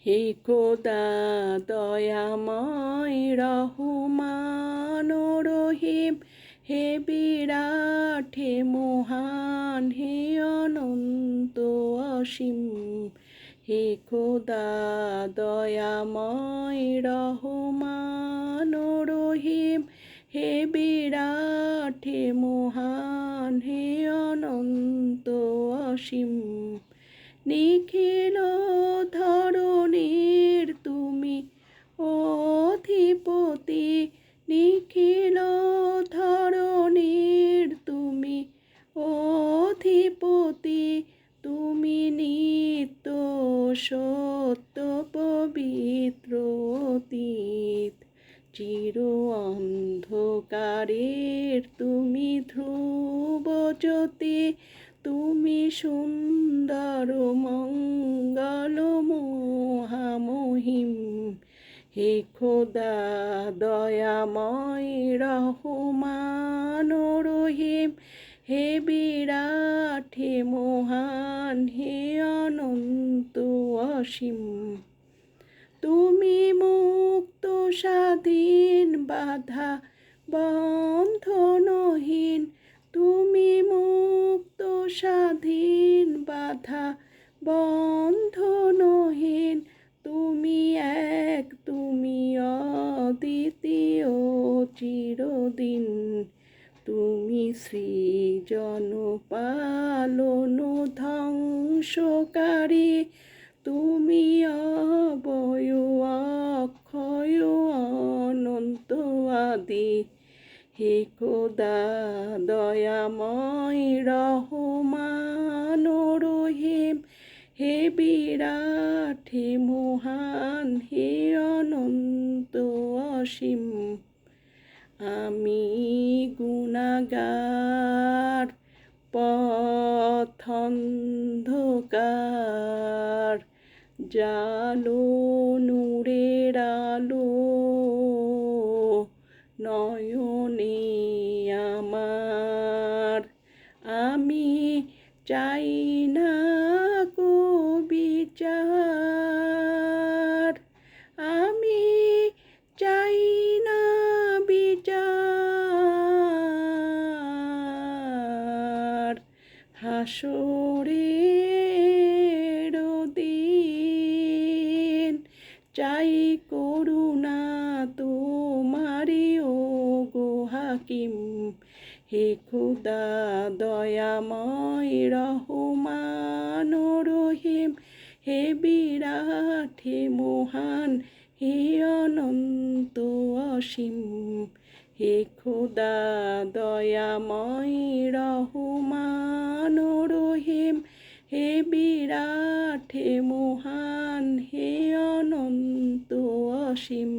হে খোদা দয়াময় রহমান রহিম, হে বিরাট হে মহান হে অনন্ত অসীম। হে খোদা দয়াময় রহমান রহিম, হে বিরাট হে মহান হে অনন্ত অসীম। নিখিল ধরণীর তুমি অধিপতি, নিখিল ধরণীর তুমি অধিপতি। তুমি নিত্য সত্য পবিত্র অতীত, চির অন্ধকারের তুমি ধ্রুব জ্যোতি। তুমি সুন্দর মঙ্গল মহামহিম। হে খোদা দয়াময় রহমান রহিম, হে বিরাট হে মহান হে অনন্ত অসীম। তুমি মুক্ত স্বাধীন বাধা বন্ধনহীন, তুমি মুক্ত স্বাধীন বাধা বন্ধনহীন। তুমি এক, তুমি অদ্বিতীয় চিরদিন। তুমি সৃজন পালন ধ্বংসকারী, তুমি অবয় অক্ষয় অনন্ত আদি। হে খোদা দয়াময় রহমান রহিম, হে বিরাট হে মহান হে অনন্ত অসীম। আমি গুনাহগার পথ অন্ধকার, জালো নূরের আলো নয়নে আমার। আমি চাই না কো বিচার, আমি চাই না বিচার। হাসরের দিন চাই করুণা তোমারি ওগো হাকিম। হে খোদা দয়াময় রহমান রহিম, হে বিরাট হে মহান হে অনন্ত অসীম। হে খোদা দয়াময় রহমান রহিম, হে বিরাট হে মহান হে অনন্ত অসীম।